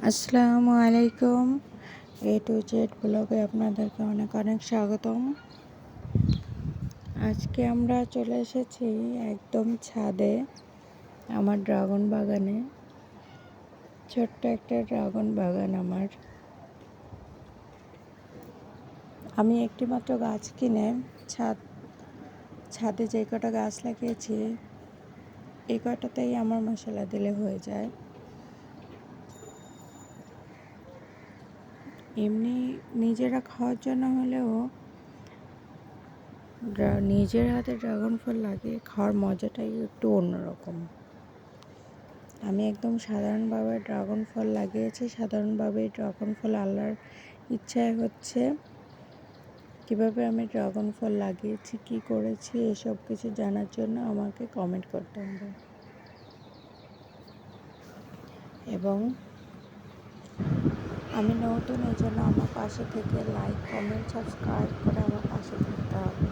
আসসালামু আলাইকুম। A to Z ব্লগে আপনাদেরকে অনেক অনেক স্বাগতম। আজকে আমরা চলে এসেছি একদম ছাদে, আমার ড্রাগন বাগানে। ছোট্ট একটা ড্রাগন বাগান আমার। আমি একটিমাত্র গাছ কিনে ছাদে যে কটা গাছ লাগিয়েছি এই কটাতেই আমার মশলা দিলে হয়ে যায়। এমনি নিজেরা খাওয়ার জন্য হলেও নিজের হাতে ড্রাগন ফল লাগিয়ে খাওয়ার মজাটাই একটু অন্যরকম। আমি একদম সাধারণভাবে ড্রাগন ফল লাগিয়েছি। সাধারণভাবে ড্রাগন ফল আল্লাহর ইচ্ছায় হচ্ছে। কিভাবে আমি ড্রাগন ফল লাগিয়েছি, কি করেছি, এসব কিছু জানার জন্য আমাকে কমেন্ট করতে হবে। এবং আমি নতুন, এই জন্য আমার পাশে থেকে লাইক, কমেন্ট, সাবস্ক্রাইব করে আমার পাশে থাকতে হবে।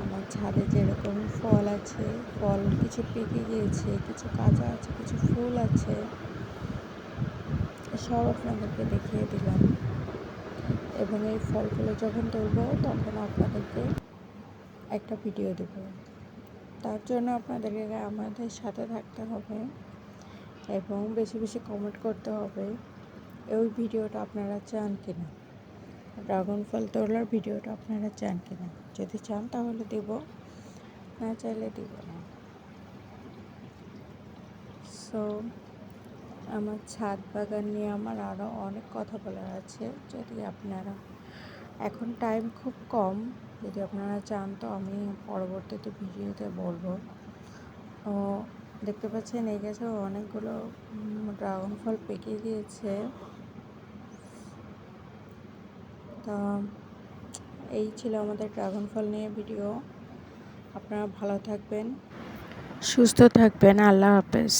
আমার ছাদে যেরকম ফল আছে, ফল কিছু পেকে গিয়েছে, কিছু কাঁচা আছে, কিছু ফুল আছে, সব আপনাদেরকে দেখিয়ে দিলাম। এবং এই ফলগুলো যখন তুলব তখন আপনাদেরকে একটা ভিডিও দেব। তার জন্য আপনাদেরকে আমাদের সাথে থাকতে হবে এবং বেশি বেশি কমেন্ট করতে হবে ওই ভিডিওটা আপনারা চান কিনা, ড্রাগন ফল তোলার ভিডিওটা আপনারা চান কিনা। যদি চান তাহলে দেব, না চাইলে দেব না। সো আমার ছাদ বাগান নিয়ে আমার আরও অনেক কথা বলার আছে। যদি আপনারা, এখন টাইম খুব কম, যদি আপনারা চান তো আমি পরবর্তীতে ভিডিওতে বলবো। ও দেখতে পাচ্ছেন এই গাছে অনেকগুলো ড্রাগন ফল পেকে গিয়েছে। তা এই ছিল আমাদের ড্রাগন ফল নিয়ে ভিডিও। আপনারা ভালো থাকবেন, সুস্থ থাকবেন। আল্লাহ হাফেজ।